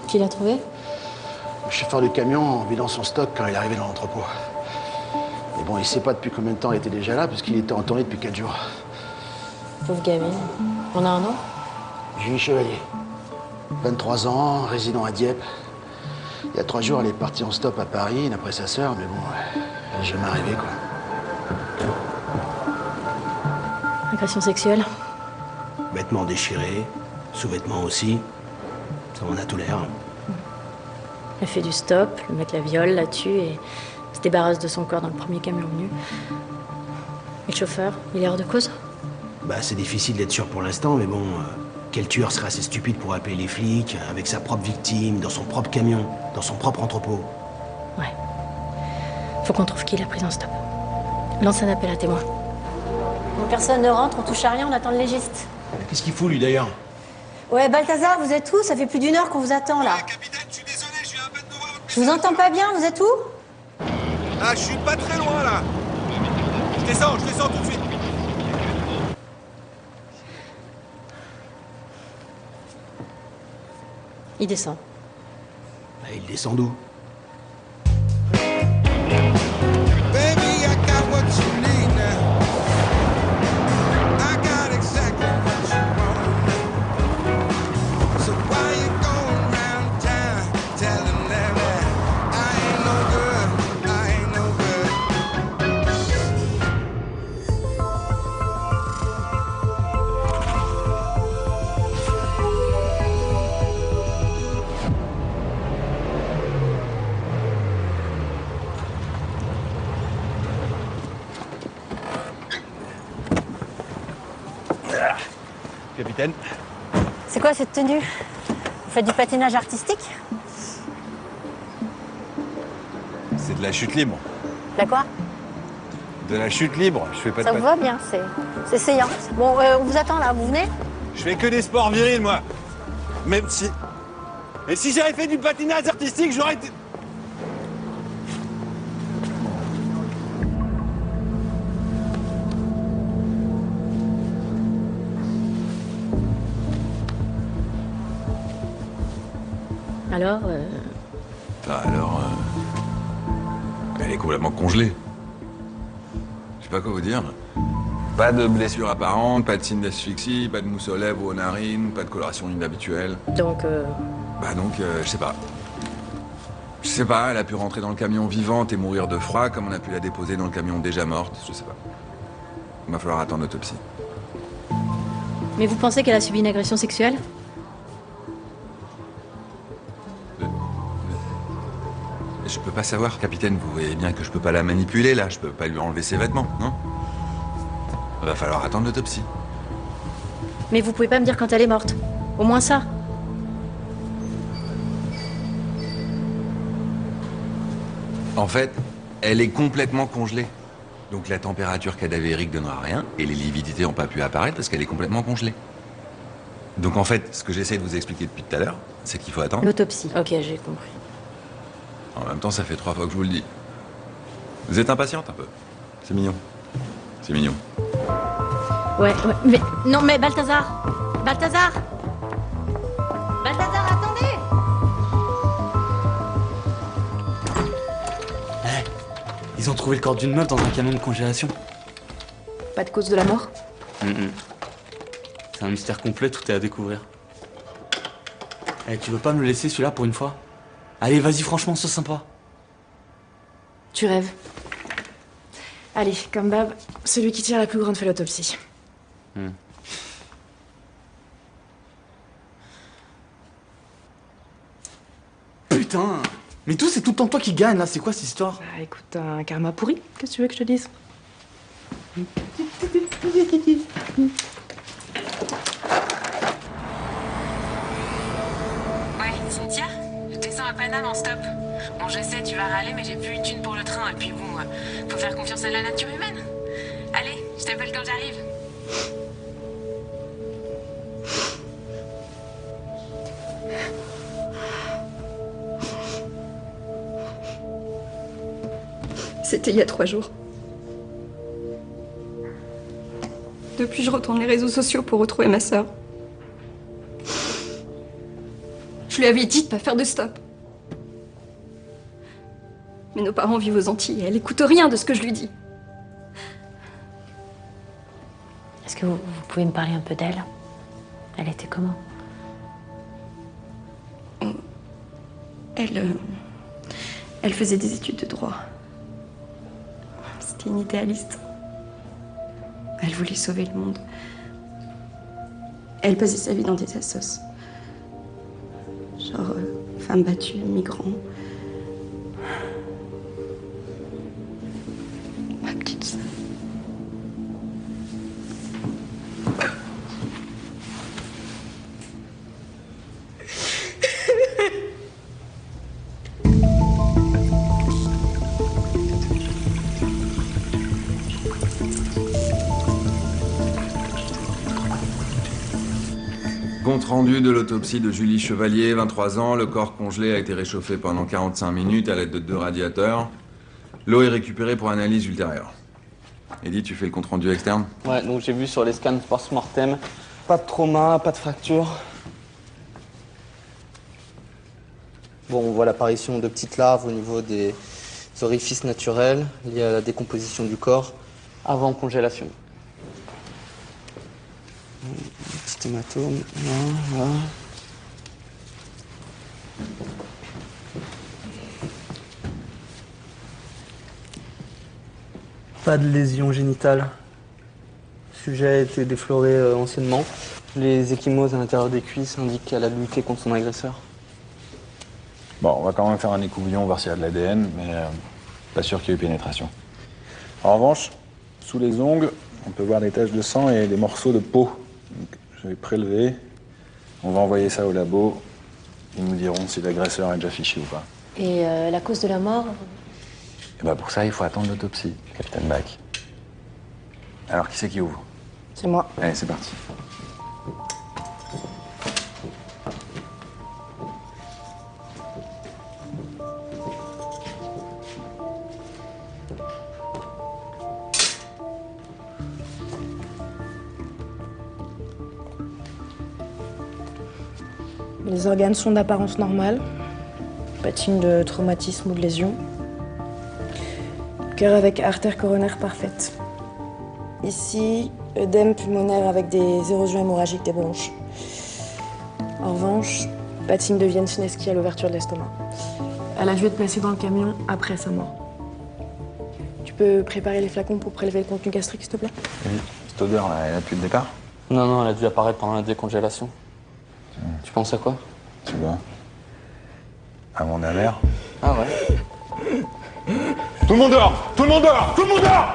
Qui l'a trouvé? Le chauffeur du camion en vidant son stock quand il est arrivé dans l'entrepôt. Mais bon, il sait pas depuis combien de temps il était déjà là, parce qu'il était en tournée depuis 4 jours. Pauvre gamine. On a un nom? Julie Chevalier. 23 ans, résident à Dieppe. Il y a 3 jours, elle est partie en stop à Paris, d'après sa sœur, mais bon, elle est jamais arrivée, quoi. Agression sexuelle? Vêtements déchirés, sous-vêtements aussi. Ça en a tout l'air. Elle fait du stop, le mec la viole, la tue et se débarrasse de son corps dans le premier camion venu. Et le chauffeur, il est hors de cause? Bah, c'est difficile d'être sûr pour l'instant, mais bon, quel tueur serait assez stupide pour appeler les flics, avec sa propre victime, dans son propre camion, dans son propre entrepôt? Ouais. Faut qu'on trouve qui l'a prise en stop. Lance un appel à témoins. Personne ne rentre, on touche à rien, on attend le légiste. Qu'est-ce qu'il fout, lui, d'ailleurs? Ouais, Balthazar, vous êtes où? Ça fait plus d'1 heure qu'on vous attend, là. Ouais, capitaine, je suis désolé, je viens à peine de voir votre Je vous entends pas bien, vous êtes où? Ah, je suis pas très loin, là. Je descends tout de suite. Il descend. Bah, il descend d'où? Baby, I got what you need now. I got exactly what you want. So why you going round town telling them that I ain't no good, I ain't no good. Capitaine. C'est quoi cette tenue? Vous faites du patinage artistique? C'est de la chute libre. La quoi? De la chute libre. Je fais pas Ça de vous va bien, c'est séant. Bon, on vous attend là, vous venez? Je fais que des sports virils, moi. Même si. Et si j'avais fait du patinage artistique, j'aurais été. Alors, Elle est complètement congelée. Je sais pas quoi vous dire. Pas de blessure apparente, pas de signe d'asphyxie, pas de mousse aux lèvres ou aux narines, pas de coloration inhabituelle. donc, Je sais pas. Je sais pas, elle a pu rentrer dans le camion vivante et mourir de froid, comme on a pu la déposer dans le camion déjà morte, je sais pas. Il va falloir attendre l'autopsie. mais vous pensez qu'elle a subi une agression sexuelle? Je peux pas savoir, capitaine, vous voyez bien que je peux pas la manipuler là, je peux pas lui enlever ses vêtements, non? Il va falloir attendre l'autopsie. Mais vous pouvez pas me dire quand elle est morte. Au moins ça. En fait, elle est complètement congelée. Donc la température cadavérique donnera rien et les lividités n'ont pas pu apparaître parce qu'elle est complètement congelée. Donc en fait, ce que j'essaie de vous expliquer depuis tout à l'heure, c'est qu'il faut attendre. L'autopsie. Ok, j'ai compris. En même temps, ça fait 3 fois que je vous le dis. Vous êtes impatiente un peu. C'est mignon. C'est mignon. Ouais, mais... Non, mais Balthazar! Balthazar! Balthazar, attendez! Ils ont trouvé le corps d'une meuf dans un camion de congélation. Pas de cause de la mort? C'est un mystère complet, tout est à découvrir. Tu veux pas me le laisser celui-là pour une fois? Allez, vas-y, franchement, sois sympa. Tu rêves. Allez, comme Bab, celui qui tire la plus grande fait l'autopsie. Putain! Mais tout, c'est tout le temps toi qui gagne, là. C'est quoi cette histoire? Bah écoute, un karma pourri. Qu'est-ce que tu veux que je te dise? Ouais, Cynthia, je descends à Paname en stop. Bon, je sais, tu vas râler, mais j'ai plus une thune pour le train. Et puis bon, faut faire confiance à la nature humaine. Allez, je t'appelle quand j'arrive. C'était il y a 3 jours. Depuis, je retourne les réseaux sociaux pour retrouver ma sœur. Je lui avais dit de pas faire de stop. Mais nos parents vivent aux Antilles et elle écoute rien de ce que je lui dis. Est-ce que vous pouvez me parler un peu d'elle? Elle était comment? Elle faisait des études de droit. C'était une idéaliste. Elle voulait sauver le monde. Elle passait sa vie dans des assos. Genre femmes battues, migrants. Ma petite sœur. Compte rendu de l'autopsie de Julie Chevalier, 23 ans. Le corps congelé a été réchauffé pendant 45 minutes à l'aide de 2 radiateurs. L'eau est récupérée pour analyse ultérieure. Eddy, tu fais le compte rendu externe? Ouais, donc j'ai vu sur les scans post-mortem, pas de trauma, pas de fracture. Bon, on voit l'apparition de petites larves au niveau des orifices naturels liés à la décomposition du corps avant congélation. Petit hématome, là. Pas de lésion génitale. Le sujet a été défloré anciennement. Les ecchymoses à l'intérieur des cuisses indiquent qu'elle a lutté contre son agresseur. Bon, on va quand même faire un écouvillon, voir s'il y a de l'ADN, mais pas sûr qu'il y ait eu pénétration. En revanche, sous les ongles, on peut voir des taches de sang et des morceaux de peau. Donc, je vais prélever. On va envoyer ça au labo. Ils nous diront si l'agresseur est déjà fiché ou pas. Et la cause de la mort? Et bah pour ça, il faut attendre l'autopsie, capitaine Bach. Alors, qui c'est qui ouvre? C'est moi. Allez, c'est parti. Les organes sont d'apparence normale. Pas de signe de traumatisme ou de lésion. Cœur avec artère coronaire parfaite. Ici, œdème pulmonaire avec des érosions hémorragiques des bronches. En revanche, pas de signe de Wiener-Schneski à l'ouverture de l'estomac. Elle a dû être placée dans le camion après sa mort. Tu peux préparer les flacons pour prélever le contenu gastrique, s'il te plaît? Oui, cette odeur là, elle est là depuis le départ? Non, elle a dû apparaître pendant la décongélation. Tu penses à quoi? Tu vois? À mon amer. Ah ouais? Tout le monde dehors! Tout le monde dehors! Tout le monde dehors!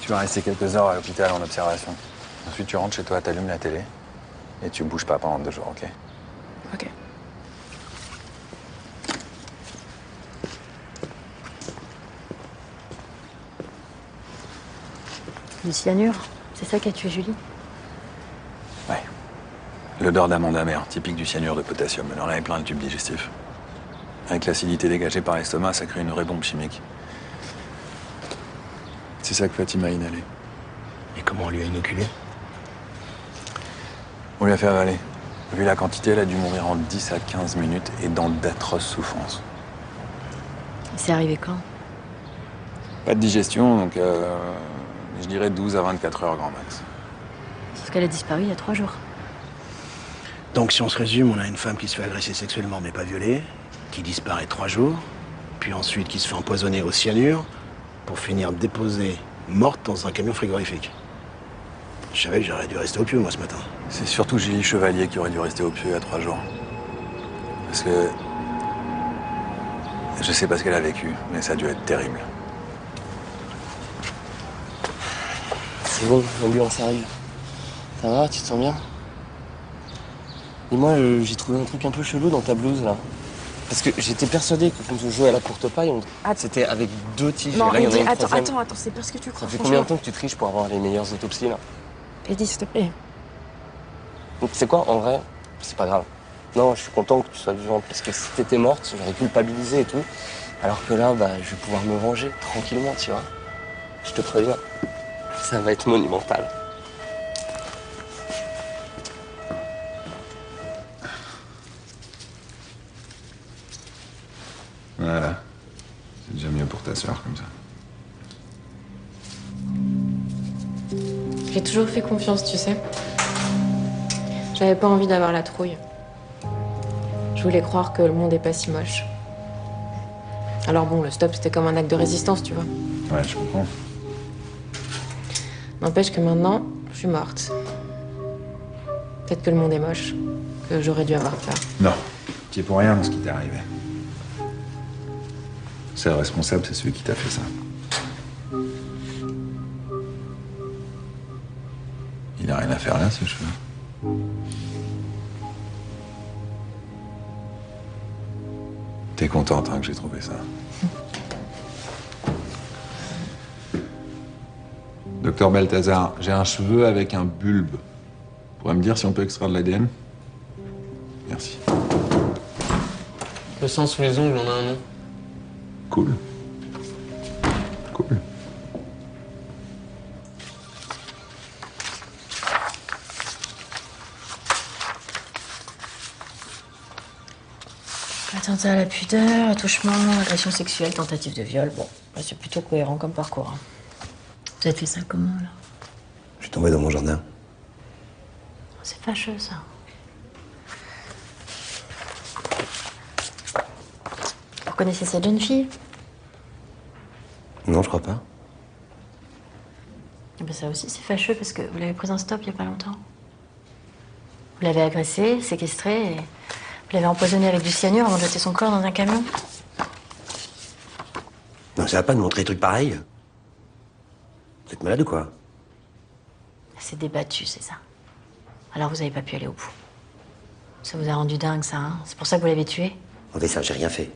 Tu vas rester quelques heures à l'hôpital en observation. Ensuite, tu rentres chez toi, t'allumes la télé et tu bouges pas pendant 2 jours, ok? Ok. Du cyanure? C'est ça qui a tué Julie? Ouais. L'odeur d'amande amère, typique du cyanure de potassium. Elle en avait plein le tube digestif. Avec l'acidité dégagée par l'estomac, ça crée une vraie bombe chimique. C'est ça que Fatima a inhalé. Et comment on lui a inoculé? On lui a fait avaler. Vu la quantité, elle a dû mourir en 10 à 15 minutes et dans d'atroces souffrances. C'est arrivé quand? Pas de digestion, donc je dirais 12 à 24 heures grand max. Sauf qu'elle a disparu il y a 3 jours. Donc si on se résume, on a une femme qui se fait agresser sexuellement mais pas violer, qui disparaît 3 jours, puis ensuite qui se fait empoisonner au cyanure, pour finir déposée, morte dans un camion frigorifique. Je savais que j'aurais dû rester au pieu, moi, ce matin. C'est surtout Julie Chevalier qui aurait dû rester au pieu il y a 3 jours. Parce que Je sais pas ce qu'elle a vécu, mais ça a dû être terrible. C'est bon, l'ambulance arrive. Ça va, tu te sens bien? Dis-moi, j'ai trouvé un truc un peu chelou dans ta blouse, là. Parce que j'étais persuadé que quand on jouait à la courte paille, c'était avec 2 tiges. Non, et là, il y en a une attends, troisième. attends, c'est pas ce que tu crois. Ça fait combien de temps que tu triches pour avoir les meilleures autopsies, là? Eddie, s'il te plaît. Donc, c'est quoi, en vrai, c'est pas grave. Non, je suis content que tu sois vivante, parce que si t'étais morte, j'aurais culpabilisé et tout. Alors que là, bah, je vais pouvoir me venger tranquillement, tu vois. Je te préviens. Ça va être monumental. Voilà. C'est déjà mieux pour ta sœur, comme ça. J'ai toujours fait confiance, tu sais. J'avais pas envie d'avoir la trouille. Je voulais croire que le monde est pas si moche. Alors bon, le stop, c'était comme un acte de résistance, tu vois. Ouais, je comprends. N'empêche que maintenant, je suis morte. Peut-être que le monde est moche, que j'aurais dû avoir peur. Non, tu es pour rien dans ce qui t'est arrivé. C'est le responsable, c'est celui qui t'a fait ça. Il a rien à faire là, ce cheveu. T'es contente hein, que j'ai trouvé ça. Docteur Balthazar, j'ai un cheveu avec un bulbe. Vous pourrez me dire si on peut extraire de l'ADN? Merci. Le sang sous les ongles, on a un nom. Cool. Cool. Attentat à la pudeur, attouchement, agression sexuelle, tentative de viol. Bon, là, c'est plutôt cohérent comme parcours. Hein. Vous avez fait ça comment, là? Je suis tombé dans mon jardin. C'est fâcheux, ça. Vous connaissez cette jeune fille? Non, je crois pas. Eh ben, ça aussi, c'est fâcheux parce que vous l'avez prise en stop il y a pas longtemps. Vous l'avez agressée, séquestrée et vous l'avez empoisonnée avec du cyanure avant de jeter son corps dans un camion. Non, ça va pas de montrer des trucs pareils. Vous êtes malade ou quoi? C'est débattu, c'est ça. Alors vous avez pas pu aller au bout. Ça vous a rendu dingue, ça, hein? C'est pour ça que vous l'avez tuée? Enlevez ça, j'ai rien fait.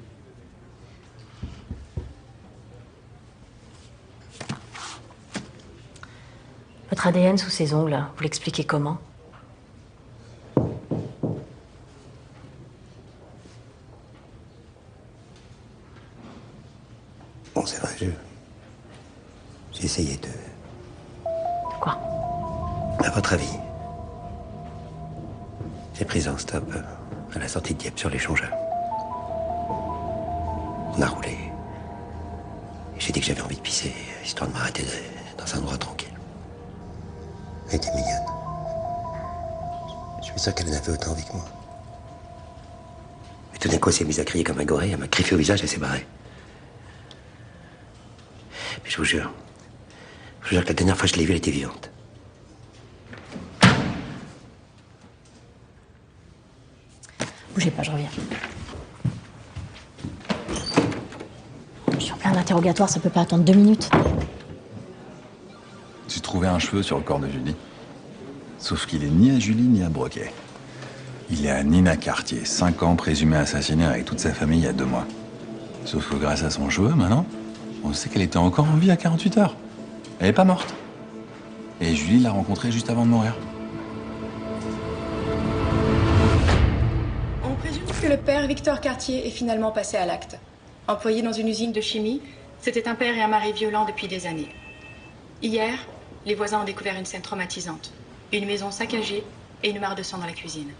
Votre ADN sous ses ongles, là, vous l'expliquez comment? Bon, c'est vrai, j'ai essayé de... Quoi? À votre avis, j'ai pris un stop à la sortie de Dieppe sur l'échangeur. On a roulé. Et j'ai dit que j'avais envie de pisser, histoire de m'arrêter dans un endroit tranquille. Elle était mignonne. Je suis sûr qu'elle en avait autant envie que moi. Mais tout d'un coup, elle s'est mise à crier comme un gorille, elle m'a griffé au visage et s'est barrée. Mais je vous jure que la dernière fois que je l'ai vue, elle était vivante. Bougez pas, je reviens. Je suis en plein interrogatoire, ça peut pas attendre 2 minutes. J'ai trouvé un cheveu sur le corps de Julie. Sauf qu'il est ni à Julie ni à Broquet. Il est à Nina Cartier, 5 ans, présumé assassiné avec toute sa famille il y a 2 mois. Sauf que grâce à son cheveu, maintenant, on sait qu'elle était encore en vie à 48 heures. Elle est pas morte. Et Julie l'a rencontrée juste avant de mourir. On présume que le père Victor Cartier est finalement passé à l'acte. Employé dans une usine de chimie, c'était un père et un mari violents depuis des années. Hier, les voisins ont découvert une scène traumatisante. Une maison saccagée et une mare de sang dans la cuisine.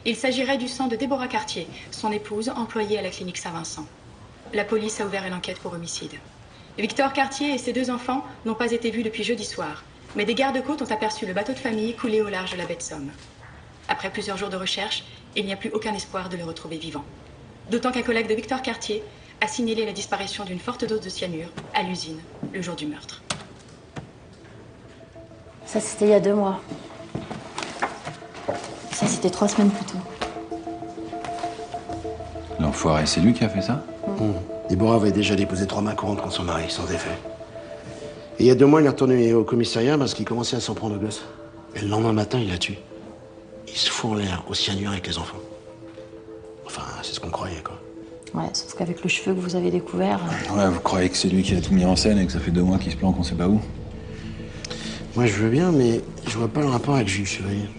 Il s'agirait du sang de Déborah Cartier, son épouse, employée à la clinique Saint-Vincent. La police a ouvert une enquête pour homicide. Victor Cartier et ses 2 enfants n'ont pas été vus depuis jeudi soir, mais des gardes-côtes ont aperçu le bateau de famille coulé au large de la baie de Somme. Après plusieurs jours de recherche, il n'y a plus aucun espoir de le retrouver vivant. D'autant qu'un collègue de Victor Cartier a signalé la disparition d'une forte dose de cyanure à l'usine le jour du meurtre. Ça, c'était il y a 2 mois. Ça, c'était 3 semaines plus tôt. L'enfoiré, c'est lui qui a fait ça? Déborah avait déjà déposé 3 mains courantes contre son mari, sans effet. Et il y a 2 mois, il est retourné au commissariat parce qu'il commençait à s'en prendre au gosse. Et le lendemain matin, il la tue. Il se fout en l'air au cyanure avec les enfants. Enfin, c'est ce qu'on croyait, quoi. Ouais, sauf qu'avec le cheveu que vous avez découvert... Ouais, vous croyez que c'est lui qui a tout mis en scène et que ça fait 2 mois qu'il se planque on sait pas où? Moi, je veux bien, mais je vois pas le rapport avec Jules Chevalier.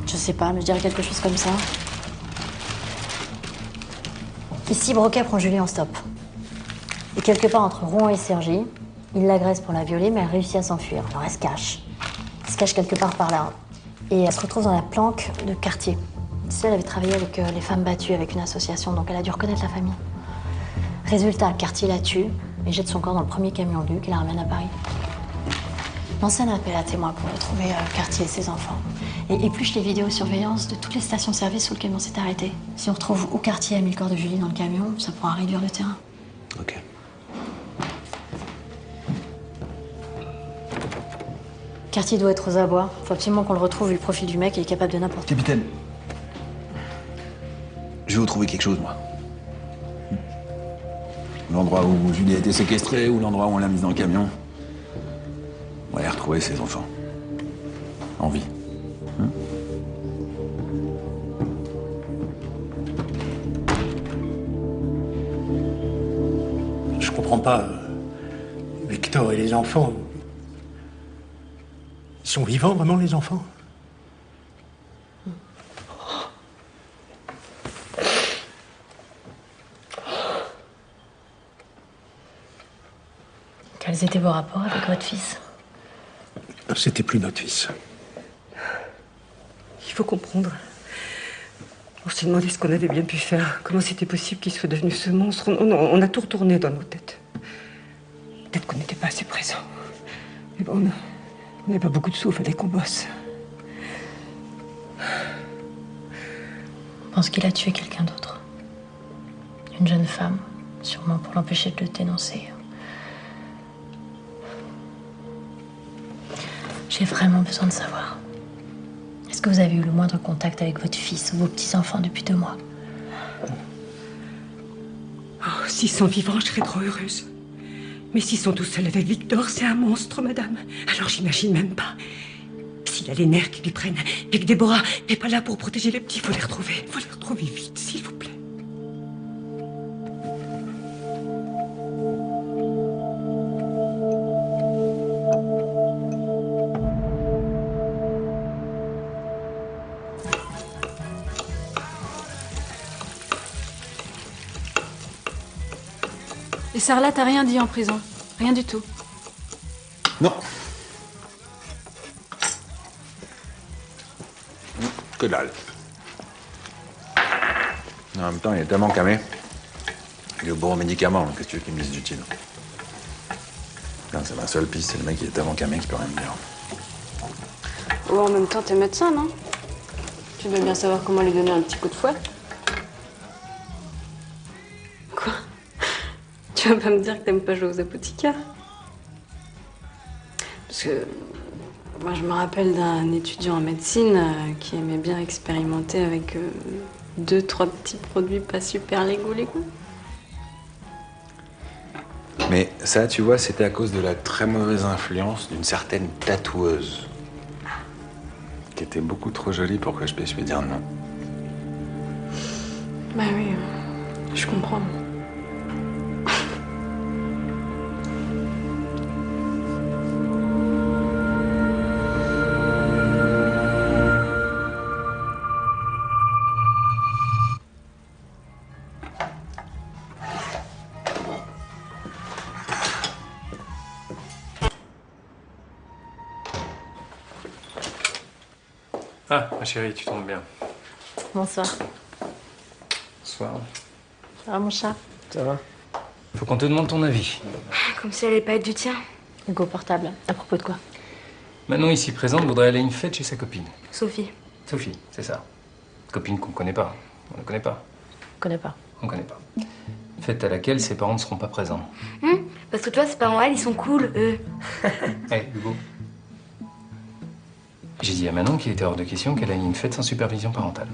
Je sais pas, mais je dirais quelque chose comme ça. Ici, Broquet prend Julie en stop. Et quelque part entre Rouen et Cergy, il l'agresse pour la violer, mais elle réussit à s'enfuir. Alors elle se cache. Elle se cache quelque part par là. Et elle se retrouve dans la planque de Cartier. Tu sais, elle avait travaillé avec les femmes battues, avec une association, donc elle a dû reconnaître la famille. Résultat, Cartier la tue et jette son corps dans le premier camion Luc et la ramène à Paris. L'enseigne appelle à témoin pour retrouver Cartier et ses enfants. Et épluche les vidéosurveillance de toutes les stations-service où le camion s'est arrêté. Si on retrouve où Cartier a mis le corps de Julie dans le camion, ça pourra réduire le terrain. Ok. Cartier doit être aux abois. Faut absolument qu'on le retrouve vu le profil du mec, il est capable de n'importe quoi. Capitaine, je vais vous trouver quelque chose, moi. L'endroit où Julie a été séquestrée ou l'endroit où on l'a mise dans le camion. On va aller retrouver ses enfants. En vie. Je comprends pas. Victor et les enfants. Ils sont vivants, vraiment, les enfants? Quels étaient vos rapports avec votre fils? C'était plus notre fils. Il faut comprendre. On s'est demandé ce qu'on avait bien pu faire. Comment c'était possible qu'il soit devenu ce monstre. On a tout retourné dans nos têtes. Peut-être qu'on n'était pas assez présents. Mais bon, on n'avait pas beaucoup de sous, il fallait qu'on bosse. Je pense qu'il a tué quelqu'un d'autre. Une jeune femme, sûrement pour l'empêcher de le dénoncer. J'ai vraiment besoin de savoir. Est-ce que vous avez eu le moindre contact avec votre fils ou vos petits-enfants depuis 2 mois? Oh, s'ils sont vivants, je serais trop heureuse. Mais s'ils sont tous seuls avec Victor, c'est un monstre, madame. Alors j'imagine même pas. S'il a les nerfs qui lui prennent, et que Déborah n'est pas là pour protéger les petits, faut les retrouver. Faut les retrouver vite, s'il vous plaît. Et Sarlat t'a rien dit en prison? Rien du tout? Non. Que dalle. En même temps, il est tellement camé. Il est au bon médicament, qu'est-ce que tu veux qu'il me dise d'utile? C'est ma seule piste, c'est le mec qui est tellement camé qu'il peut rien me dire. Ou en même temps, t'es médecin, non? Tu dois bien savoir comment lui donner un petit coup de fouet. Quoi? Tu vas pas me dire que t'aimes pas jouer aux apothicaires? Parce que moi, je me rappelle d'un étudiant en médecine qui aimait bien expérimenter avec 2-3 petits produits pas super légaux. Mais ça, tu vois, c'était à cause de la très mauvaise influence d'une certaine tatoueuse. Qui était beaucoup trop jolie pour que je puisse lui dire non. Bah oui, je comprends. Ah, ma chérie, tu tombes bien. Bonsoir. Bonsoir. Ça va, mon chat? Ça va? Faut qu'on te demande ton avis. Comme si elle allait pas être du tien. Hugo Portable. À propos de quoi? Manon, ici présente, voudrait aller à une fête chez sa copine. Sophie. Sophie, c'est ça. Copine qu'on connaît pas. On ne connaît pas. Connais pas. On connaît pas. Fête à laquelle ses parents ne seront pas présents. Parce que toi, ses parents, ils sont cool, eux. Hé, Hugo. J'ai dit à Manon qu'il était hors de question qu'elle aille à une fête sans supervision parentale.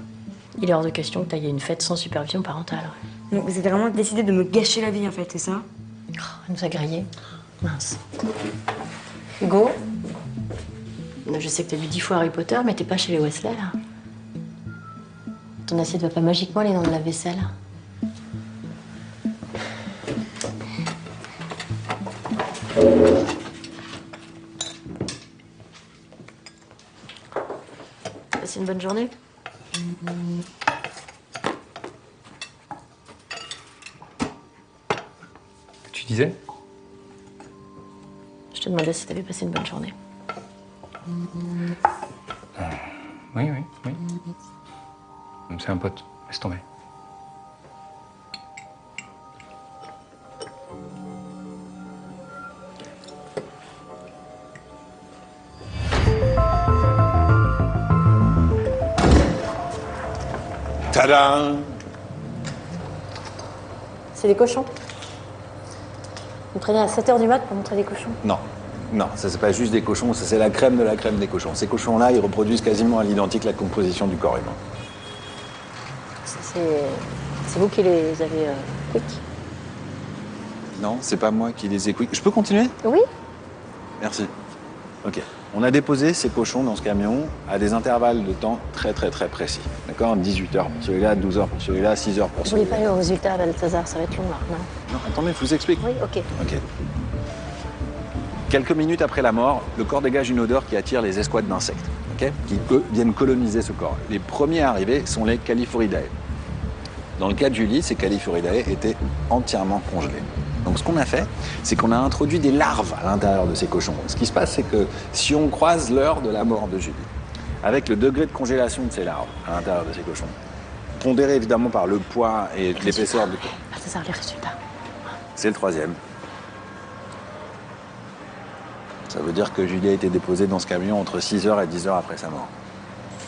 Il est hors de question que tu ailles à une fête sans supervision parentale. Ouais. Donc vous avez vraiment décidé de me gâcher la vie en fait, c'est ça? Elle nous a grillés. Mince. Hugo, je sais que t'as lu 10 fois Harry Potter, mais t'es pas chez les Weasley, là. Ton assiette va pas magiquement aller dans le lave-vaisselle. Passez une bonne journée. Tu disais? Je te demandais si t'avais passé une bonne journée. Oui. C'est un pote. Laisse tomber. Tada! C'est des cochons. Vous traînez à 7h du mat pour montrer des cochons. Non, ça c'est pas juste des cochons, ça c'est la crème de la crème des cochons. Ces cochons-là, ils reproduisent quasiment à l'identique la composition du corps humain. C'est vous qui les avez quick? Non, c'est pas moi qui les ai quick. Je peux continuer? Oui. Merci. Ok. On a déposé ces cochons dans ce camion à des intervalles de temps très précis. D'accord? 18 heures pour celui-là, 12 heures pour celui-là, 6 heures pour Vous voulez celui-là. pas aller au résultat, Balthazar, ça va être long là, non? Non, attendez, je vous explique. Oui, ok. Ok. Quelques minutes après la mort, le corps dégage une odeur qui attire les escouades d'insectes, ok, qui viennent coloniser ce corps. Les premiers arrivés sont les Calliphoridae. Dans le cas de Julie, ces Calliphoridae étaient entièrement congelés. Donc ce qu'on a fait, c'est qu'on a introduit des larves à l'intérieur de ces cochons. Ce qui se passe, c'est que si on croise l'heure de la mort de Julie, avec le degré de congélation de ces larves à l'intérieur de ces cochons, pondéré évidemment par le poids et l'épaisseur du corps, Balthazar, les résultats. c'est le troisième. Ça veut dire que Julie a été déposée dans ce camion entre 6h et 10h après sa mort.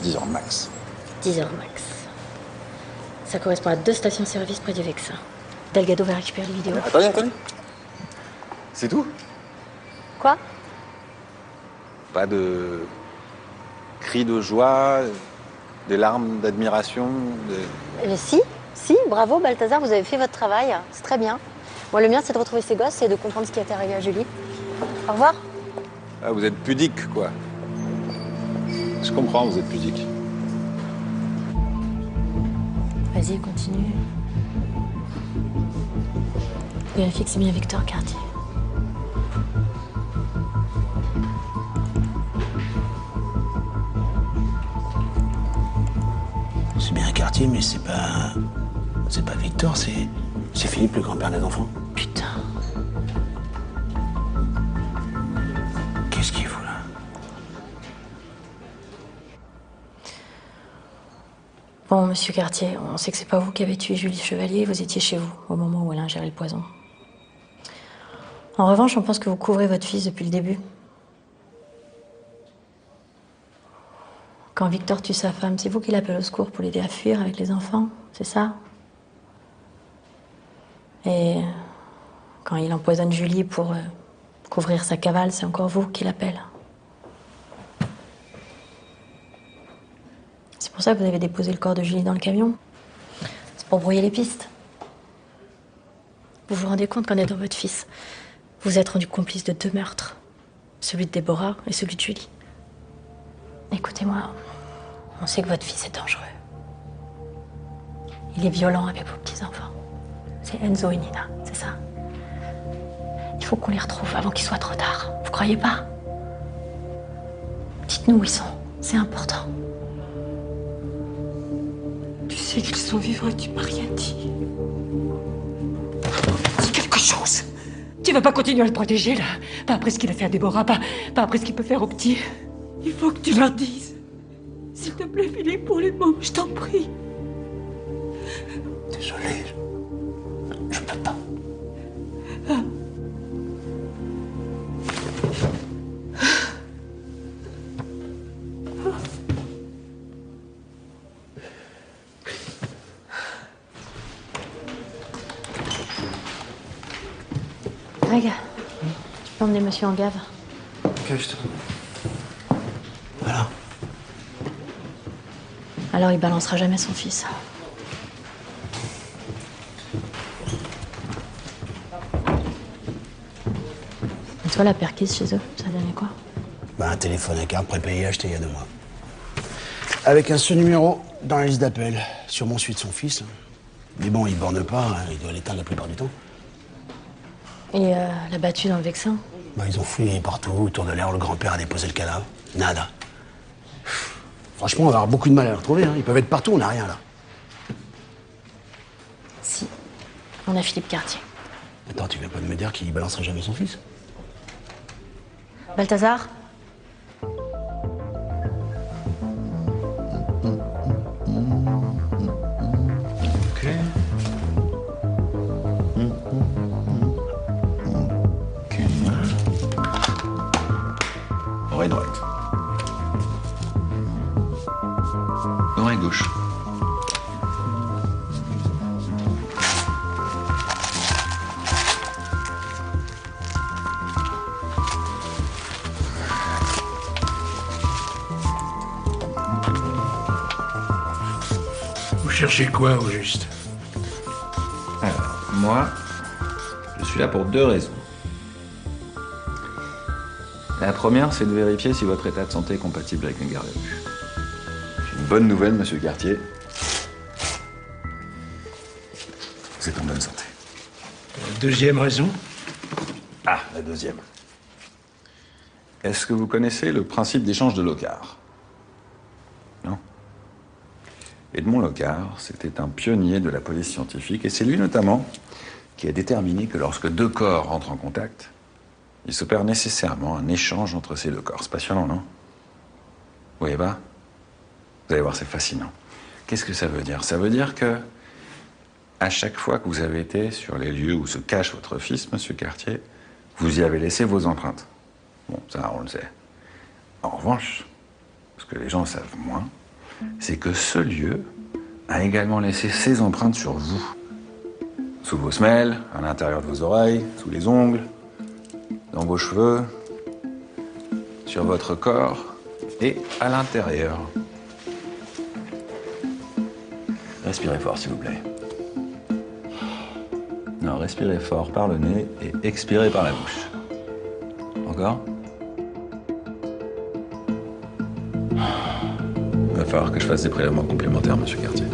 10h max. 10h max. Ça correspond à 2 stations-service près du Vexin. Delgado va récupérer les vidéos. Attendez. C'est tout? Quoi? Pas de cris de joie, des larmes d'admiration Si, bravo Balthazar, vous avez fait votre travail. C'est très bien. Moi, le mien, c'est de retrouver ces gosses et de comprendre ce qui est arrivé à Julie. Au revoir. Ah, vous êtes pudique, quoi. Je comprends, vous êtes pudique. Vas-y, continue. Vérifie que c'est bien Victor Cartier. C'est bien un quartier, mais c'est pas Victor, c'est Philippe, le grand-père des enfants. Putain. Qu'est-ce qu'il fout là? Bon, monsieur Cartier, on sait que c'est pas vous qui avez tué Julie Chevalier, vous étiez chez vous au moment où elle a ingéré le poison. En revanche, on pense que vous couvrez votre fils depuis le début. Quand Victor tue sa femme, c'est vous qui l'appelez au secours pour l'aider à fuir avec les enfants, c'est ça? Et quand il empoisonne Julie pour couvrir sa cavale, c'est encore vous qui l'appelle. C'est pour ça que vous avez déposé le corps de Julie dans le camion. C'est pour brouiller les pistes. Vous vous rendez compte qu'en aidant votre fils, vous êtes rendu complice de 2 meurtres. Celui de Déborah et celui de Julie. Écoutez-moi, on sait que votre fils est dangereux. Il est violent avec vos petits-enfants. C'est Enzo et Nina, c'est ça? Il faut qu'on les retrouve avant qu'il soit trop tard. Vous croyez pas? Dites-nous où ils sont, c'est important. Tu sais qu'ils sont vivants et tu m'as rien dit. Dis quelque chose. Tu vas pas continuer à le protéger, là. Pas après ce qu'il a fait à Déborah, pas après ce qu'il peut faire aux petits. Il faut que tu leur dises. S'il te plaît, Philippe, pour les mômes, je t'en prie. Désolé, je peux pas. Greg, tu peux emmener monsieur en gave? Ok, je te... Voilà. Alors il balancera jamais son fils. Et toi, la perquise chez eux, ça a donné quoi? Bah, un téléphone à carte prépayé acheté il y a 2 mois. Avec un seul numéro dans la liste d'appels. Sûrement celui de son fils. Mais bon, il borne pas, hein, il doit l'éteindre la plupart du temps. Et la battue dans le Vexin? Bah, ils ont fouillé partout, autour de l'air où le grand-père a déposé le cadavre. Nada. Franchement, on va avoir beaucoup de mal à le retrouver. Hein. Ils peuvent être partout, on n'a rien là. Si. On a Philippe Cartier. Attends, tu viens pas de me dire qu'il balancerait jamais son fils? Balthazar? Ok. Oreille droite. Oreille gauche. Vous cherchez quoi, au juste? Alors, moi, je suis là pour 2 raisons. La première, c'est de vérifier si votre état de santé est compatible avec une garde à vue. J'ai une bonne nouvelle, monsieur Cartier. Vous êtes en bonne santé. Deuxième raison? Ah, la deuxième. Est-ce que vous connaissez le principe d'échange de Locard? Non? Edmond Locard, c'était un pionnier de la police scientifique, et c'est lui notamment qui a déterminé que lorsque 2 corps rentrent en contact, il s'opère nécessairement un échange entre ces 2 corps. C'est passionnant, non? Vous voyez pas? Vous allez voir, c'est fascinant. Qu'est-ce que ça veut dire? Ça veut dire que, à chaque fois que vous avez été sur les lieux où se cache votre fils, monsieur Cartier, vous y avez laissé vos empreintes. Bon, ça, on le sait. En revanche, ce que les gens savent moins, c'est que ce lieu a également laissé ses empreintes sur vous. Sous vos semelles, à l'intérieur de vos oreilles, sous les ongles, dans vos cheveux, sur votre corps et à l'intérieur. Respirez fort, s'il vous plaît. Non, respirez fort par le nez et expirez par la bouche. Encore? Il va falloir que je fasse des prélèvements complémentaires, monsieur Cartier.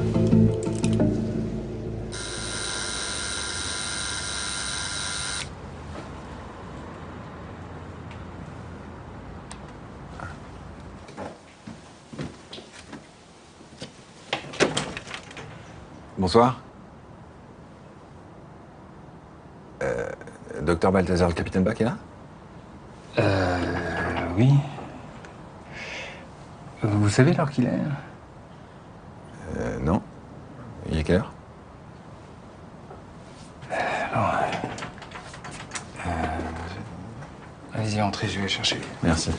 Bonsoir. Docteur Balthazar, le capitaine Bach est là? Oui. Vous savez l'heure qu'il est? Non. Il est quelle heure? Alors, allez-y, entrez, je vais chercher. Merci.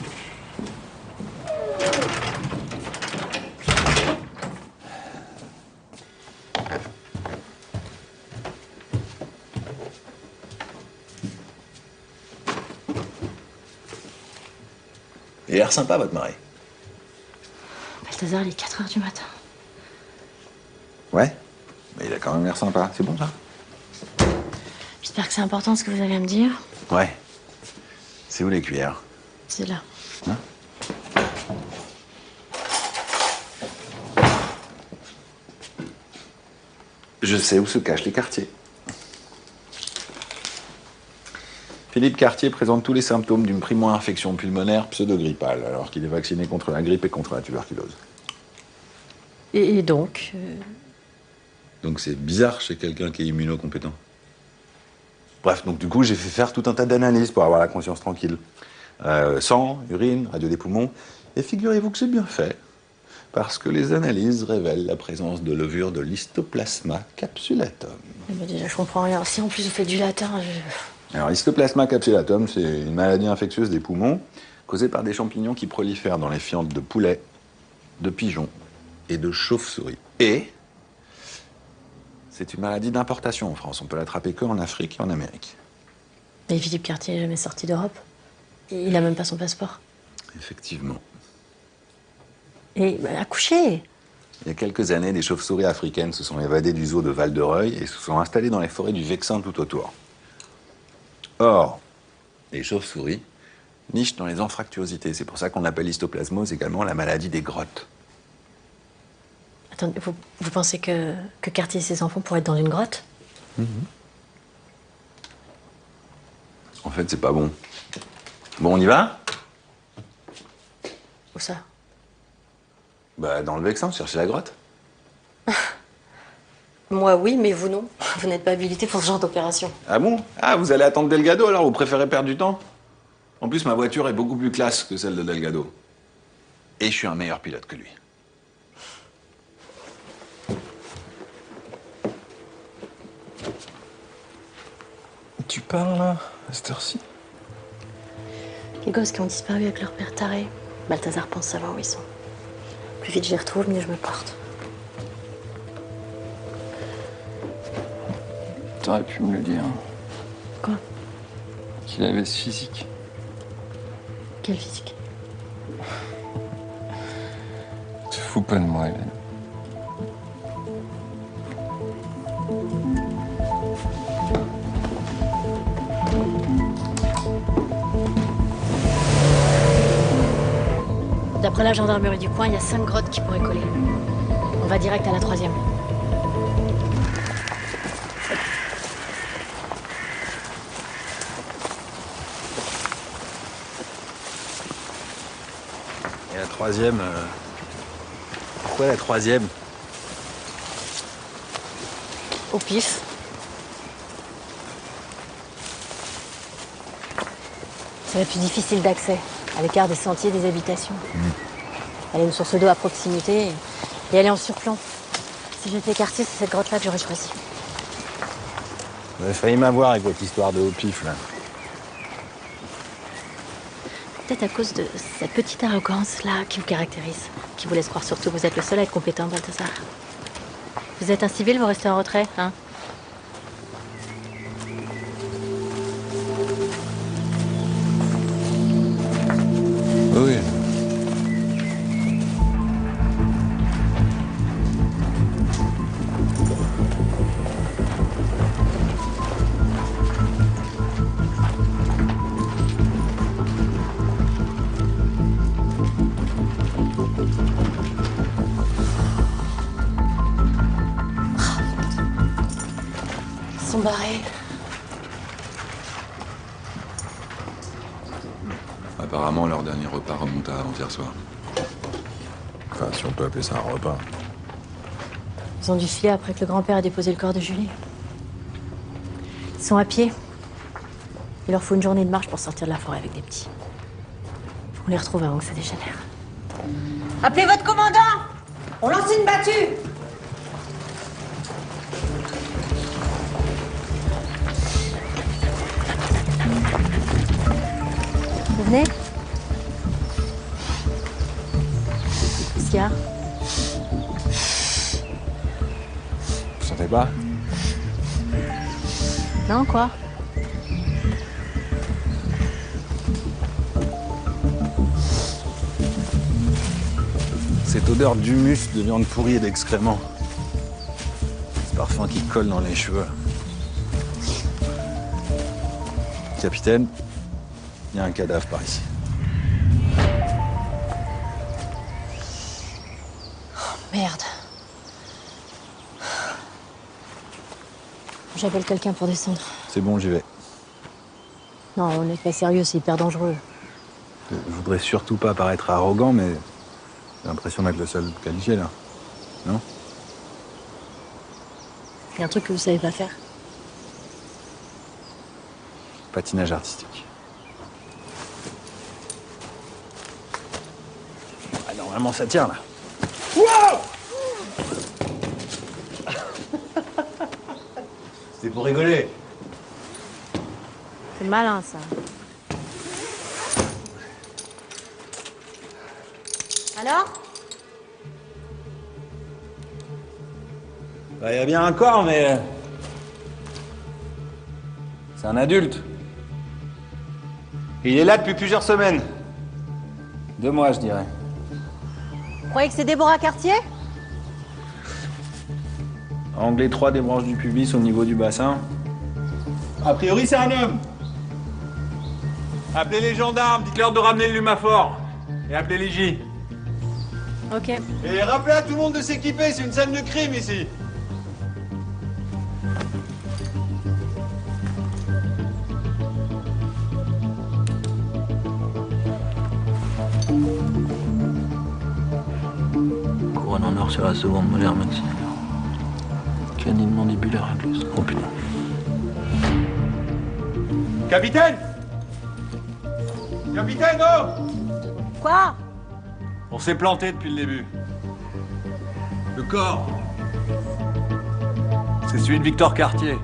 Il a l'air sympa, votre mari. Balthazar, il est 4 h du matin. Ouais, mais il a quand même l'air sympa. C'est bon, ça? J'espère que c'est important ce que vous allez à me dire. Ouais. C'est où les cuillères? C'est là. Hein? Je sais où se cachent les Cartier. Philippe Cartier présente tous les symptômes d'une primo-infection pulmonaire pseudo-grippale, alors qu'il est vacciné contre la grippe et contre la tuberculose. Et donc Donc c'est bizarre chez quelqu'un qui est immunocompétent. Bref, donc du coup, j'ai fait faire tout un tas d'analyses pour avoir la conscience tranquille. Sang, urine, radio des poumons. Et figurez-vous que j'ai bien fait, parce que les analyses révèlent la présence de levures de l'histoplasma capsulatum. Déjà, je comprends rien. Si en plus vous faites du latin, Alors, l'histoplasma capsulatum, c'est une maladie infectieuse des poumons causée par des champignons qui prolifèrent dans les fientes de poulet, de pigeons et de chauves-souris. Et c'est une maladie d'importation en France. On peut l'attraper qu'en Afrique et en Amérique. Et Philippe Cartier n'est jamais sorti d'Europe. Il a même pas son passeport. Effectivement. Et accoucher. Il y a quelques années, des chauves-souris africaines se sont évadées du zoo de Val-de-Reuil et se sont installées dans les forêts du Vexin tout autour. Or, les chauves-souris nichent dans les anfractuosités. C'est pour ça qu'on appelle l'histoplasmose également la maladie des grottes. Attendez, vous pensez que Cartier et ses enfants pourraient être dans une grotte? En fait, c'est pas bon. Bon, on y va? Où ça? Bah, dans le Vexin, chercher la grotte. Moi, oui, mais vous, non. Vous n'êtes pas habilité pour ce genre d'opération. Ah bon? Ah, vous allez attendre Delgado alors? Vous préférez perdre du temps? En plus, ma voiture est beaucoup plus classe que celle de Delgado. Et je suis un meilleur pilote que lui. Tu parles, là, à cette heure-ci? Les gosses qui ont disparu avec leur père taré, Balthazar pense savoir où ils sont. Plus vite je les retrouve, mieux je me porte. T'aurais pu me le dire. Quoi? Qu'il avait ce physique. Quel physique? Te fous pas de moi, Hélène. D'après la gendarmerie du coin, il y a 5 grottes qui pourraient coller. On va direct à la 3e. Et la 3e... Pourquoi la 3e? Au pif. C'est la plus difficile d'accès, à l'écart des sentiers et des habitations. Elle a une source d'eau à proximité et elle est en surplomb. Si j'étais Cartier, c'est cette grotte-là que j'aurais choisie. Vous avez failli m'avoir avec votre histoire de haut pif, là. Peut-être à cause de cette petite arrogance-là qui vous caractérise, qui vous laisse croire surtout que vous êtes le seul à être compétent, Balthazar. Vous êtes un civil, vous restez en retrait, hein? Oui. Ils sont barrés. Apparemment, leur dernier repas remonte à avant-hier soir. Enfin, si on peut appeler ça un repas. Ils ont dû filer après que le grand-père a déposé le corps de Julie. Ils sont à pied. Il leur faut une journée de marche pour sortir de la forêt avec des petits. Faut qu'on les retrouve avant que ça dégénère. Appelez votre commandant! On lance une battue! Vous venez? Qu'est-ce qu'il y a? Vous sentez pas? Non, quoi? Cette odeur d'humus, de viande pourrie et d'excréments. Ce parfum qui colle dans les cheveux. Capitaine, il y a un cadavre par ici. Merde. J'appelle quelqu'un pour descendre. C'est bon, j'y vais. Non, on n'est pas sérieux, c'est hyper dangereux. Je voudrais surtout pas paraître arrogant, mais j'ai l'impression d'être le seul qualifié, là. Non? Il y a un truc que vous savez pas faire. Patinage artistique. Ah, normalement, ça tient, là. Wow! C'était pour rigoler. C'est malin, ça. Alors? Bah, y a bien un corps, mais... C'est un adulte. Et il est là depuis plusieurs semaines. 2 mois, je dirais. Vous croyez que c'est Déborah Cartier? Angle 3 des branches du pubis au niveau du bassin. A priori, c'est un homme. Appelez les gendarmes, dites-leur de ramener le lumaphore. Et appelez les J. Ok. Et rappelez à tout le monde de s'équiper, c'est une scène de crime ici. Couronne en or sur la seconde molaire maximale. Canine mandibulaire incluse. Oh putain. Capitaine! Capitaine, oh! Quoi? On s'est planté depuis le début. Le corps. C'est celui de Victor Cartier.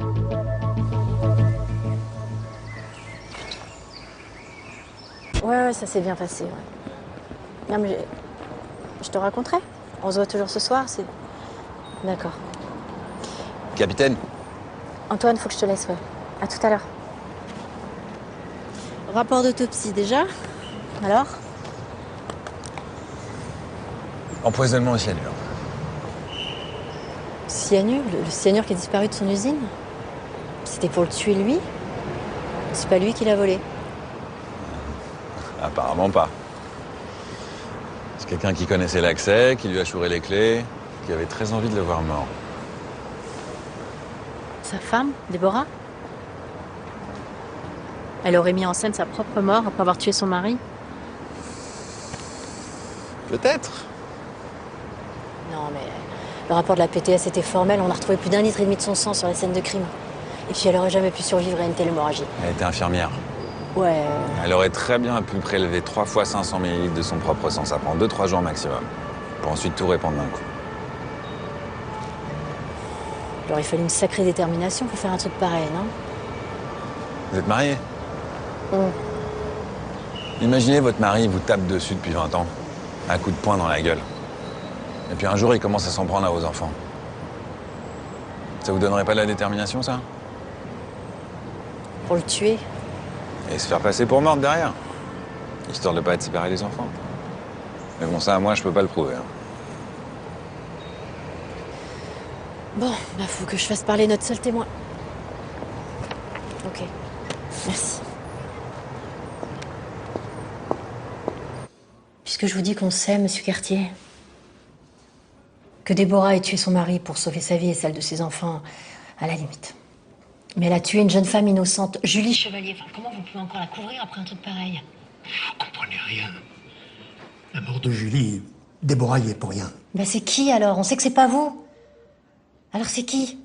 Ouais, ça s'est bien passé, ouais. Non, mais je te raconterai. On se voit toujours ce soir, c'est... D'accord. Capitaine, Antoine, faut que je te laisse, ouais. À tout à l'heure. Rapport d'autopsie, déjà. Alors? empoisonnement au cyanure. Cyanure? Le cyanure qui a disparu de son usine? C'était pour le tuer lui? C'est pas lui qui l'a volé. Apparemment pas. C'est quelqu'un qui connaissait l'accès, qui lui a chouré les clés, qui avait très envie de le voir mort. Sa femme, Déborah? Elle aurait mis en scène sa propre mort après avoir tué son mari? Peut-être. Non, mais le rapport de la PTS était formel. On a retrouvé plus d'1,5 litre de son sang sur les scènes de crime. Et puis elle aurait jamais pu survivre à une telle hémorragie. Elle était infirmière. Ouais. Elle aurait très bien pu prélever 3 fois 500 ml de son propre sang. Ça prend 2-3 jours maximum. Pour ensuite tout répandre d'un coup. Il aurait fallu une sacrée détermination pour faire un truc pareil, non? Vous êtes mariés? Imaginez votre mari vous tape dessus depuis 20 ans. Un coup de poing dans la gueule. Et puis un jour, il commence à s'en prendre à vos enfants. Ça vous donnerait pas de la détermination, ça? Pour le tuer? Et se faire passer pour morte derrière. Histoire de pas être séparé des enfants. Mais bon, ça, moi, je peux pas le prouver. Hein. Bon, bah faut que je fasse parler notre seul témoin. Ok. Merci. Puisque je vous dis qu'on sait, monsieur Cartier, que Déborah ait tué son mari pour sauver sa vie et celle de ses enfants, à la limite. Mais elle a tué une jeune femme innocente, Julie Chevalier. Enfin, comment vous pouvez encore la couvrir après un truc pareil? Vous comprenez rien. La mort de Julie, Déborah y est pour rien. Bah c'est qui alors? On sait que c'est pas vous. Alors c'est qui?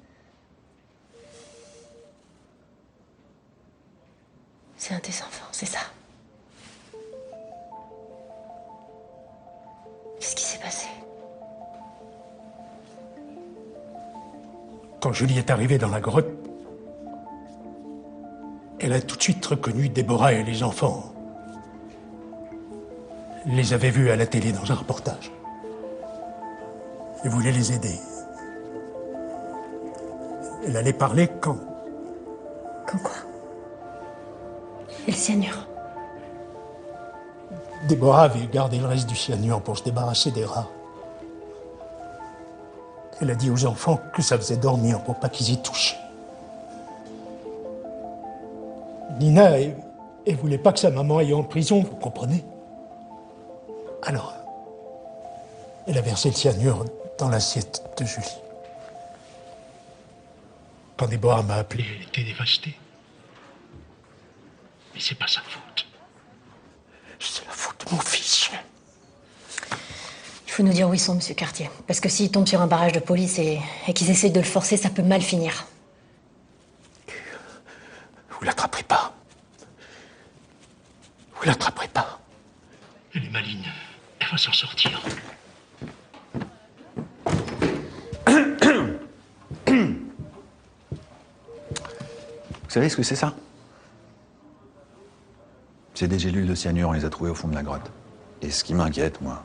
C'est un de tes enfants, c'est ça. Qu'est-ce qui s'est passé? Quand Julie est arrivée dans la grotte, elle a tout de suite reconnu Déborah et les enfants. Elle les avait vus à la télé dans un reportage. Elle voulait les aider. Elle allait parler quand? Quand quoi? Et le cyanure? Déborah avait gardé le reste du cyanure pour se débarrasser des rats. Elle a dit aux enfants que ça faisait dormir pour pas qu'ils y touchent. Nina, elle voulait pas que sa maman aille en prison, vous comprenez? Alors, elle a versé le cyanure dans l'assiette de Julie. Quand Déborah m'a appelé, elle était dévastée. Mais c'est pas sa faute. C'est la faute de mon fils. Il faut nous dire où ils sont, monsieur Cartier. Parce que s'ils tombent sur un barrage de police et qu'ils essayent de le forcer, ça peut mal finir. Vous l'attraperez pas. Vous l'attraperez pas. Elle est maligne. Elle va s'en sortir. Vous savez ce que c'est ça? C'est des gélules de cyanure, on les a trouvées au fond de la grotte. Et ce qui m'inquiète, moi,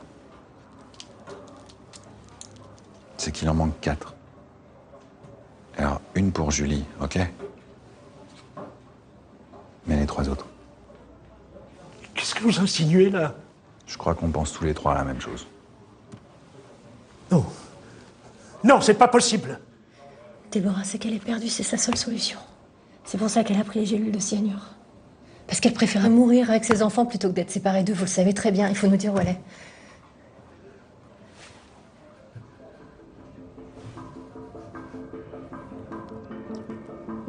c'est qu'il en manque 4. Alors, une pour Julie, ok? Mais les 3 autres. Qu'est-ce que vous insinuez là? Je crois qu'on pense tous les 3 à la même chose. Non. Non, c'est pas possible. Déborah, c'est qu'elle est perdue, c'est sa seule solution. C'est pour ça qu'elle a pris les gélules de cyanure. Parce qu'elle préférait mourir avec ses enfants plutôt que d'être séparée d'eux, vous le savez très bien, il faut nous dire où elle est.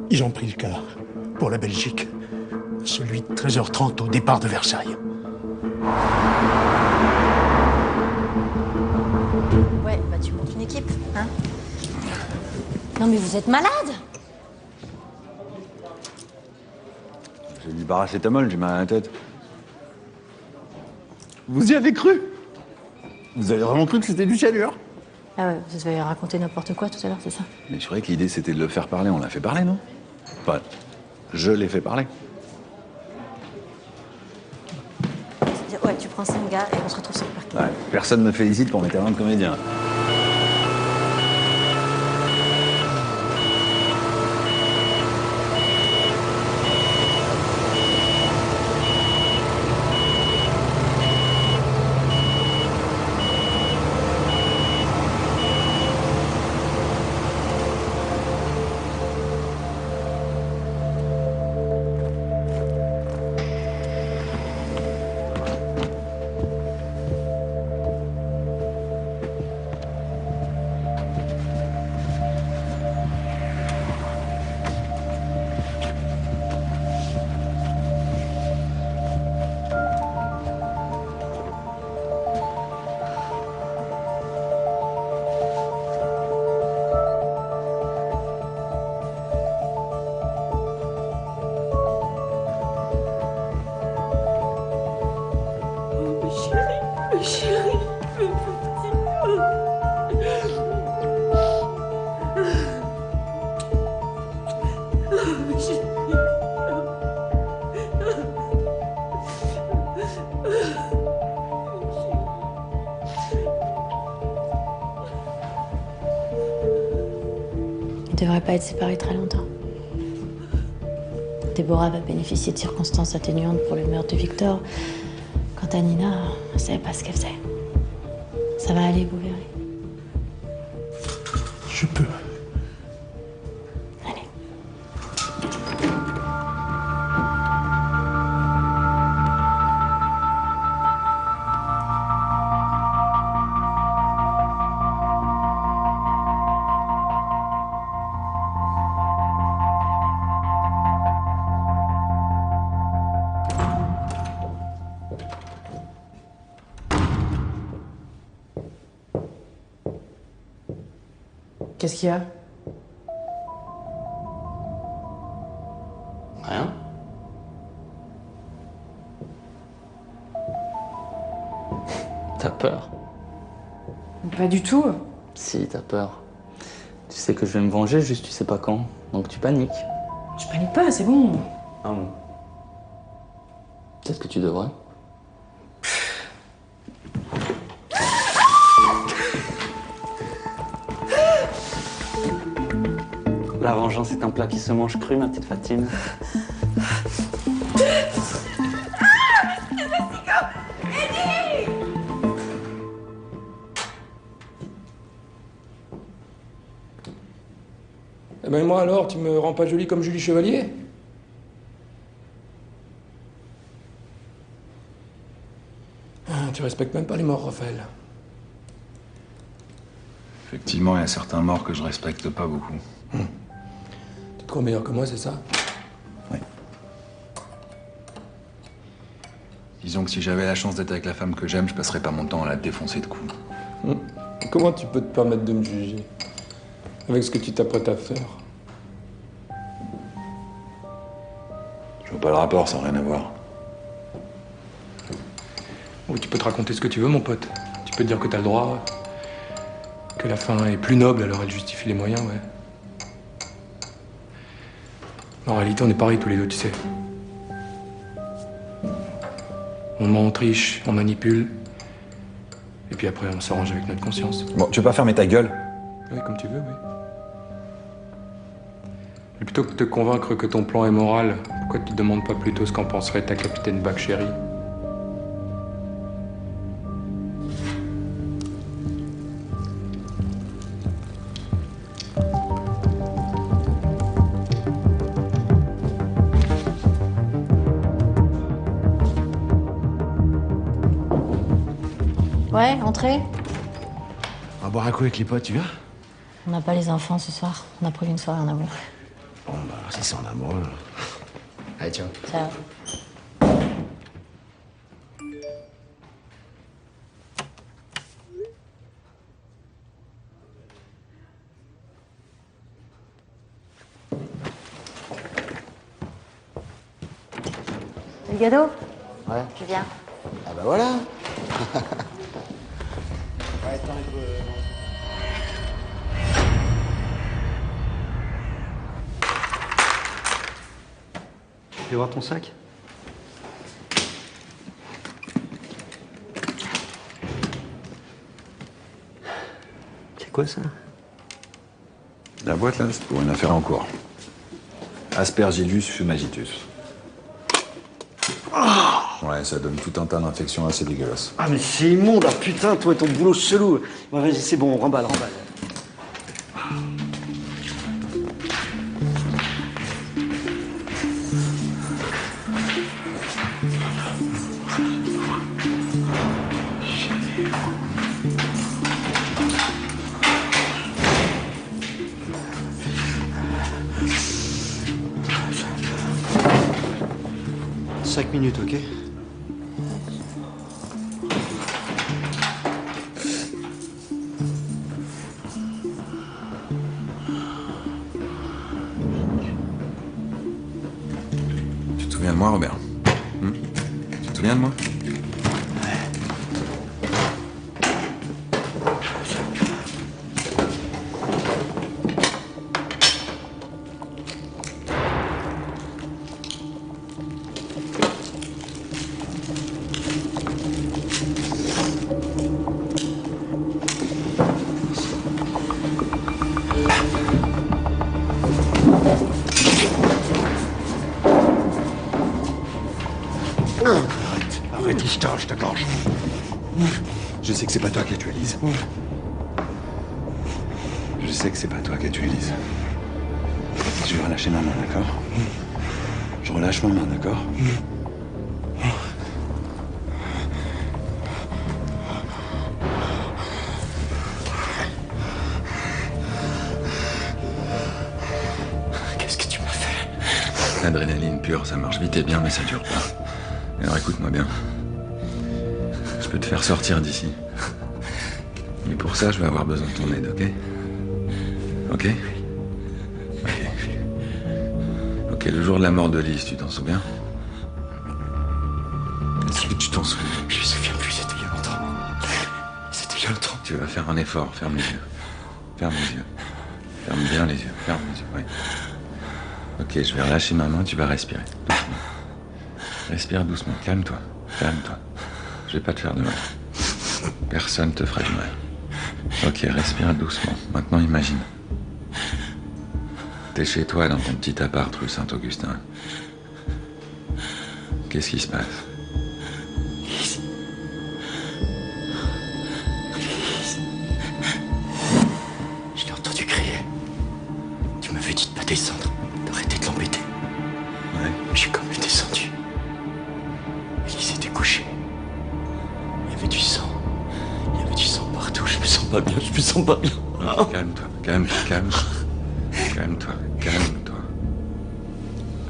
Ils ont pris le car pour la Belgique. Celui de 13h30 au départ de Versailles. Ouais, bah tu montes une équipe, hein? Non mais vous êtes malade! J'ai du paracétamol, j'ai mal à la tête. Vous y avez cru? Vous avez vraiment cru que c'était du cyanure? Ah ouais, vous avez raconté n'importe quoi tout à l'heure, c'est ça? Mais je croyais que l'idée c'était de le faire parler, on l'a fait parler, non? Enfin, je l'ai fait parler. Ouais, tu prends 5 gars et on se retrouve sur le parking. Ouais, personne me félicite pour mes talents de comédien. Chérie, mes petits. Ils ne devraient pas être séparés très longtemps. Déborah va bénéficier de circonstances atténuantes pour le meurtre de Victor. Quant à Nina, elle ne savait pas ce qu'elle faisait. Ça va aller, vous verrez. Je peux. Qu'est-ce qu'il y a? Rien. T'as peur? Pas du tout. Si, t'as peur. Tu sais que je vais me venger, juste tu sais pas quand. Donc tu paniques. Je panique pas, c'est bon. Ah bon? Peut-être que tu devrais. La vengeance est un plat qui se mange cru, ma petite Fatine. Eh ben moi alors, tu me rends pas jolie comme Julie Chevalier? Ah, tu respectes même pas les morts, Raphaël. Effectivement, il y a certains morts que je respecte pas beaucoup. Tu te crois meilleur que moi, c'est ça? Oui. Disons que si j'avais la chance d'être avec la femme que j'aime, je passerais pas mon temps à la défoncer de coups. Comment tu peux te permettre de me juger? Avec ce que tu t'apprêtes à faire? Je vois pas le rapport, ça n'a rien à voir. Oui, tu peux te raconter ce que tu veux, mon pote. Tu peux te dire que t'as le droit, que la fin est plus noble, alors elle justifie les moyens, ouais. En réalité, on est pareils tous les deux, tu sais. On ment, on triche, on manipule. Et puis après, on s'arrange avec notre conscience. Bon, tu veux pas fermer ta gueule? Oui, comme tu veux, oui. Mais plutôt que de te convaincre que ton plan est moral, pourquoi tu te demandes pas plutôt ce qu'en penserait ta capitaine Bach chérie? Ouais, entrez. On va boire un coup avec les potes, tu viens? On n'a pas les enfants ce soir. On a prévu une soirée en amour. Bon, bah, si c'est en amoureux. Allez, ciao. Ciao. Le gâteau? Ouais. Tu viens. Ah bah voilà. Tu veux voir ton sac? C'est quoi ça? La boîte là, c'est pour une affaire en cours. Aspergillus fumagitus. Ouais, ça donne tout un tas d'infections assez dégueulasses. Ah mais c'est immonde, ah putain, toi et ton boulot chelou. Ouais, vas-y, c'est bon, remballe. 5 minutes, ok? Tu te souviens de moi, Robert? Tu te souviens de moi? Arrête, je te gorge. Je sais que c'est pas toi qui as tué Lise. Je sais que c'est pas toi qui as tué Lise. Je vais relâcher ma main, d'accord? Je relâche ma main, d'accord? Qu'est-ce que tu m'as fait? L'adrénaline pure, ça marche vite et bien, mais ça dure pas. Alors écoute-moi bien. Je peux te faire sortir d'ici. Mais pour ça, je vais avoir besoin de ton aide, ok? Ok? Ok, le jour de la mort de Lise, tu t'en souviens? Est-ce que tu t'en souviens? Je me souviens plus, c'était il y a longtemps. C'était il y a longtemps. Tu vas faire un effort, ferme les yeux. Ferme les yeux. Ferme bien les yeux, ferme les yeux, ouais. Ok, je vais relâcher ma main, tu vas respirer. Doucement. Respire doucement, calme-toi, calme-toi. Je vais pas te faire de mal. Personne te fera du mal. Ok, respire doucement. Maintenant, imagine. T'es chez toi dans ton petit appart rue Saint-Augustin. Qu'est-ce qui se passe? Je l'ai entendu crier. Tu m'avais dit de pas descendre, d'arrêter de l'embêter. Ouais. J'ai quand même descendu. Elise était couchée. Il y avait du sang. Il y avait du sang partout. Je me sens pas bien, je me sens pas bien. Calme-toi, calme-toi, calme-toi. Calme-toi, calme-toi.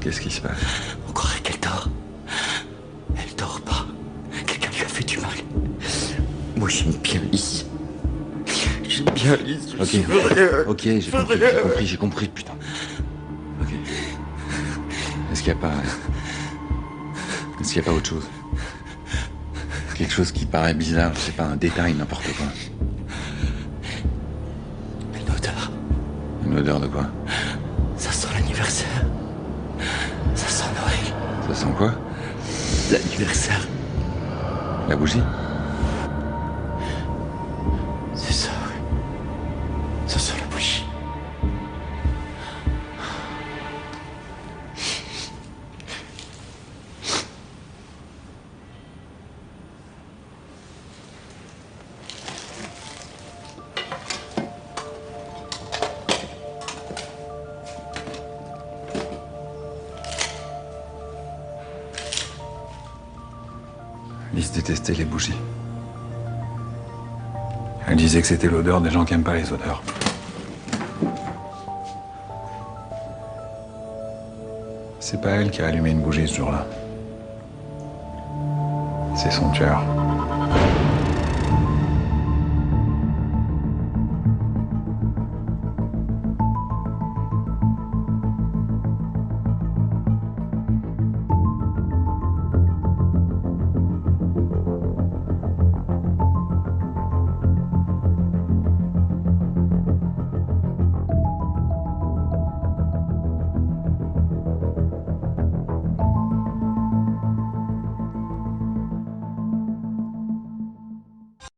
Qu'est-ce qui se passe? On croirait qu'elle dort. Elle dort pas. Quelqu'un lui a fait du mal. Moi j'aime bien Lise. J'aime bien Lise. Ok, j'ai compris, putain. Ok. Est-ce qu'il y a pas autre chose? Quelque chose qui paraît bizarre, je sais pas, un détail, n'importe quoi. Une odeur. Une odeur de quoi? Ça sent l'anniversaire. Ça sent Noël. Ça sent quoi? L'anniversaire. La bougie? C'est ça, oui. Ça sent la bougie. Lise détestait les bougies. Elle disait que c'était l'odeur des gens qui aiment pas les odeurs. C'est pas elle qui a allumé une bougie ce jour-là. C'est son tueur.